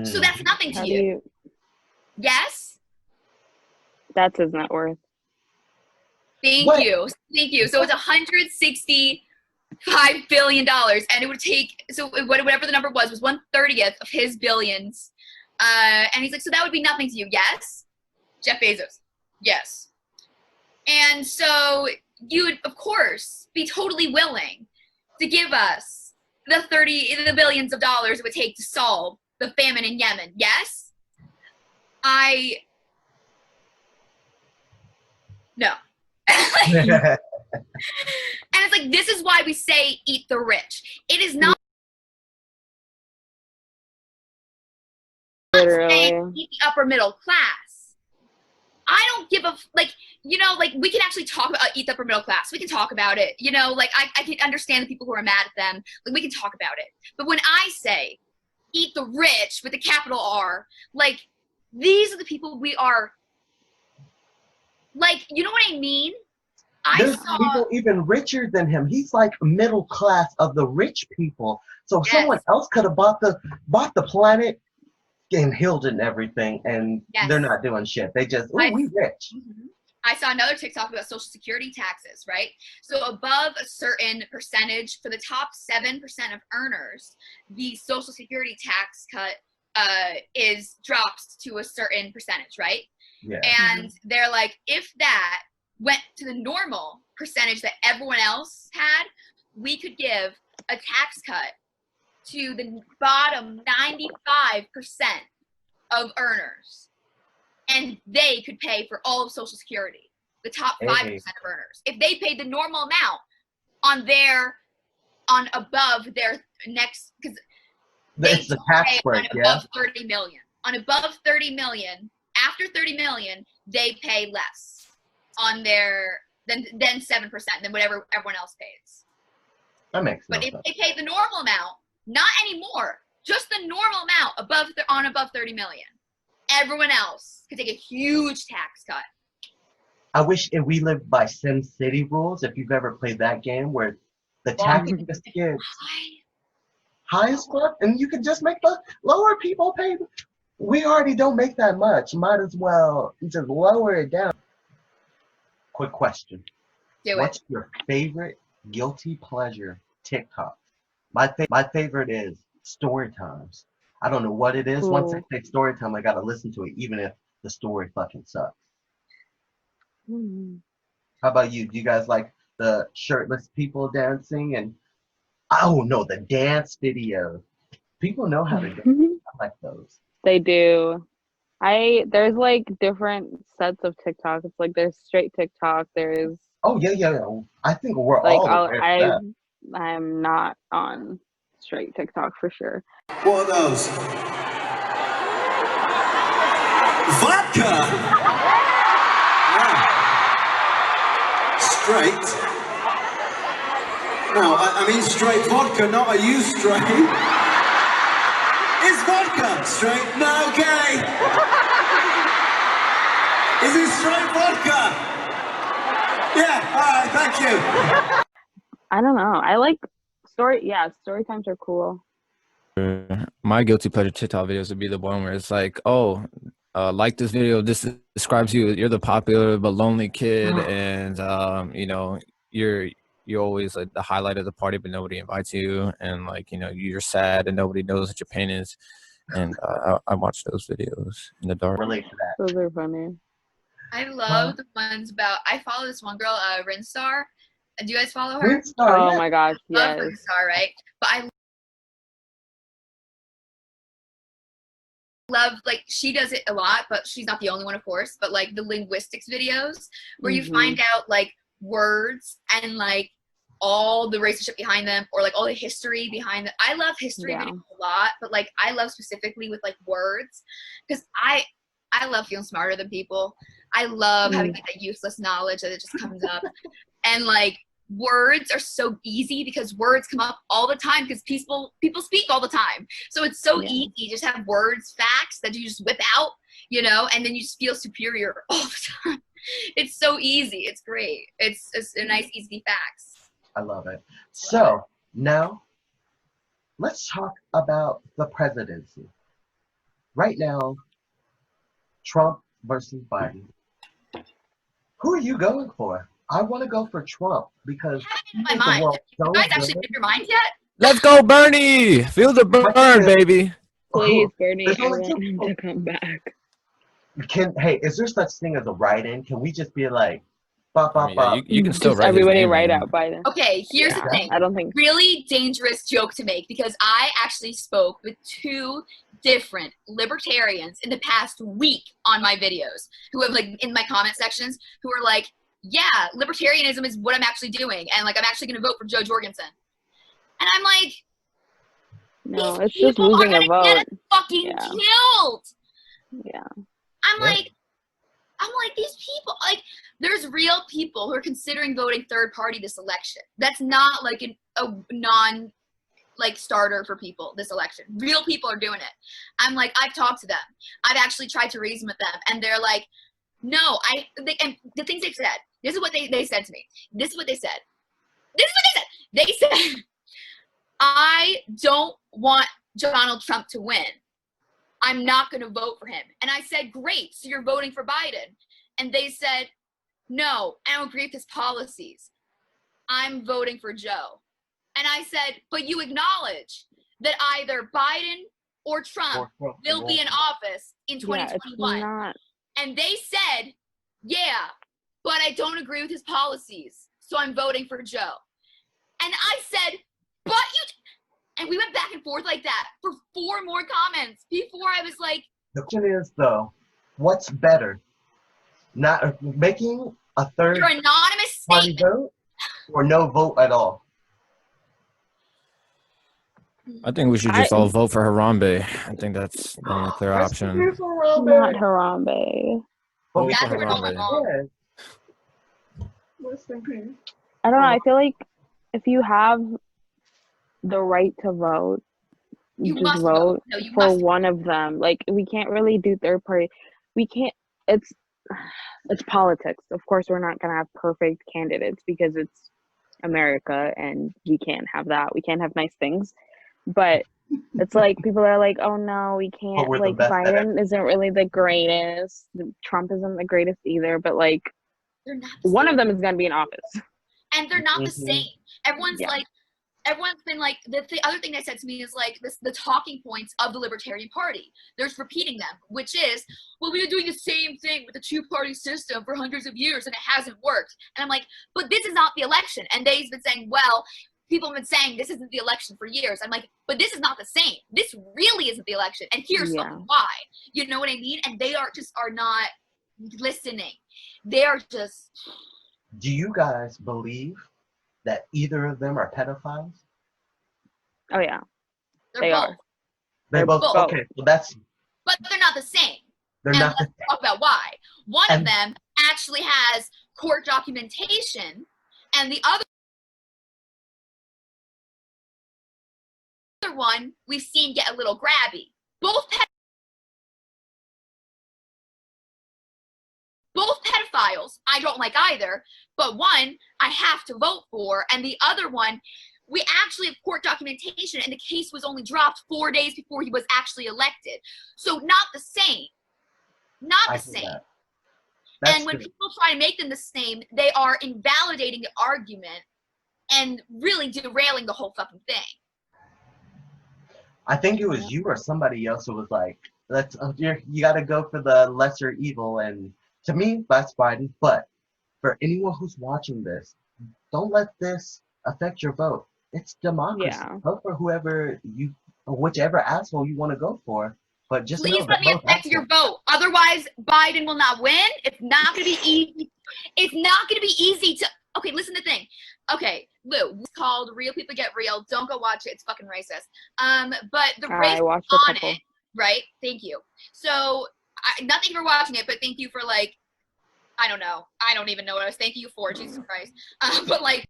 So that's nothing to How do you. you? Yes? That's his net worth. Thank What? you. Thank you. So it's $165 billion, and it would take, so whatever the number was 1/30th of his billions. And he's like, so that would be nothing to you. Yes? Jeff Bezos. Yes. And so you would, of course, be totally willing to give us the billions of dollars it would take to solve the famine in Yemen. Yes? No. And it's like, this is why we say eat the rich. It is not saying eat the upper middle class. I don't give a, like, we can actually talk about eat the upper middle class. We can talk about it. I can understand the people who are mad at them. Like, we can talk about it. But when I say eat the rich with a capital R, like, these are the people we are, like, you know what I mean? There's people even richer than him. He's like middle class of the rich people. So someone else could have bought the planet and healed it and everything, and they're not doing shit. They just, we rich. I saw another TikTok about Social Security taxes, right? So above a certain percentage, for the top 7% of earners, the Social Security tax cut drops to a certain percentage, right? Yeah. And they're like, if that went to the normal percentage that everyone else had, we could give a tax cut to the bottom 95% of earners, and they could pay for all of Social Security, the top 5% of earners. If they paid the normal amount on above their next, because it's the tax break, above 30 million. On above 30 million, after 30 million, they pay less on their than 7% than whatever everyone else pays. That makes sense. But if they pay the normal amount, not anymore, just the normal amount above 30 million, everyone else could take a huge tax cut. I wish if we lived by Sim City rules, if you've ever played that game where the tax just gets high as fuck, and you can just make the lower people pay. We already don't make that much. Might as well just lower it down. Quick question. What's your favorite guilty pleasure TikTok? My favorite is story times. I don't know what it is. Once I say story time, I gotta listen to it, even if the story fucking sucks. How about you? Do you guys like the shirtless people dancing? And oh no, the dance videos. People know how to dance. I like those. They do. There's like different sets of TikTok. It's like there's straight TikTok. There's yeah. I think we're like all aware of that. I'm not on straight TikTok for sure. What are those? Vodka! Yeah. Straight? No, I mean straight vodka, not are you straight? Is vodka straight? No, gay! Is it straight vodka? Yeah, alright, thank you. I don't know. I like story times are cool. My guilty pleasure TikTok videos would be the one where it's like, like this video, this describes you, you're the popular but lonely kid, and you're always like the highlight of the party, but nobody invites you, and like, you're sad and nobody knows what your pain is. And I watch those videos in the dark. Relate to that. Those are funny. I love the ones about, I follow this one girl, Rinstar. Do you guys follow her? Rinstar, my gosh, yes. Love Rinstar, right? But I love, like, she does it a lot, but she's not the only one, of course, but like the linguistics videos where you find out like words and like all the relationship behind them, or like all the history behind them. I love history videos a lot, but like I love specifically with like words, because I love feeling smarter than people. I love having like that useless knowledge that it just comes up. And like words are so easy because words come up all the time because people speak all the time. So it's so easy to just have words, facts that you just whip out, and then you just feel superior all the time. It's so easy. It's great. It's a nice, easy facts. I love it. So now let's talk about the presidency. right now, Trump versus Biden. Who are you going for? I want to go for Trump because he In my made the mind. world You so guys actually good. made your mind yet? Let's go, Bernie! Feel the My burn, thing is, baby. Please, Bernie, there's I only want two him people. to come back. Hey, is there such thing as a write-in? Can we just be like, bop, I bop, mean, yeah, bop? you can still Just write his everybody name write in. out Biden. Okay, here's Yeah, the thing. I don't think. Really dangerous joke to make because I actually spoke with 2 different libertarians in the past week on my videos who have, like, in my comment sections, who are like, yeah, libertarianism is what I'm actually doing, and, like, I'm actually going to vote for Joe Jorgensen. And I'm like, No, these it's just people are losing going a to vote. get us fucking Yeah. killed. Yeah. I'm Yeah. like, these people, like, there's real people who are considering voting third party this election. That's not like a non, like, starter for people this election. Real people are doing it. I'm like, I've talked to them. I've actually tried to reason with them, and they're like, no, and the things they've said. This is what they said to me. This is what they said. This is what they said. They said, I don't want Donald Trump to win. I'm not going to vote for him. And I said, great, so you're voting for Biden. And they said, no, I don't agree with his policies. I'm voting for Joe. And I said, but you acknowledge that either Biden or Trump will be in office in Yeah, it's 2021. not. And they said, yeah, but I don't agree with his policies, so I'm voting for Joe. And I said, but you... And we went back and forth like that for 4 more comments before I was like... The question is, though, what's better? Not making a third Your anonymous party statement. vote or no vote at all? I think we should just all vote for Harambe. I think that's the only clear option. Not Harambe. But we Vote That's for where it all went wrong. Harambe. I don't know. I feel like if you have the right to vote, You just must vote No, you for must. one of them. Like, we can't really do third party. We can't. It's politics. Of course, we're not gonna have perfect candidates because it's America and we can't have that. We can't have nice things. But it's like people are like, oh no, we can't. we're the Like, best at Biden isn't really the greatest. Trump isn't the greatest either. But like, They're not the one same. of them is gonna be in office. And they're not the Mhm. same. Everyone's Yeah. like, everyone's been like, the other thing they said to me is like the talking points of the Libertarian Party. They're just repeating them, which is, well, we've been doing the same thing with the 2-party system for hundreds of years and it hasn't worked. And I'm like, but this is not the election. And they've been saying, well, people have been saying this isn't the election for years. I'm like, but this is not the same. This really isn't the election. And here's fucking why. You know what I mean? And they are not listening. They are just... Do you guys believe that either of them are pedophiles? Oh yeah, They're they both. are. They They're both. both. Okay, well that's But they're not the same. they're And not. let's talk about why. One of And- them actually has court documentation, and the other one we've seen get a little grabby. Both pedophiles I don't like either, but one I have to vote for, and the other one we actually have court documentation, and the case was only dropped 4 days before he was actually elected. So not the same. Not the same. And when people try to make them the same, they are invalidating the argument and really derailing the whole fucking thing. I think it was you or somebody else who was like, "Let's you got to go for the lesser evil." And to me, that's Biden. But for anyone who's watching this, don't let this affect your vote. It's democracy. Yeah. Vote for whichever asshole you want to go for. But just Please know let that me affect your vote. Otherwise, Biden will not win. It's not going to be easy. It's not going to be easy to... Okay, listen to the thing. Okay, Lou, it's called Real People Get Real. Don't go watch it. It's fucking racist. But the race I watched a on couple. it, right? Thank you. So, nothing for watching it, but thank you for, like, I don't know. I don't even know what I was thanking you for. Jesus Christ. But, like,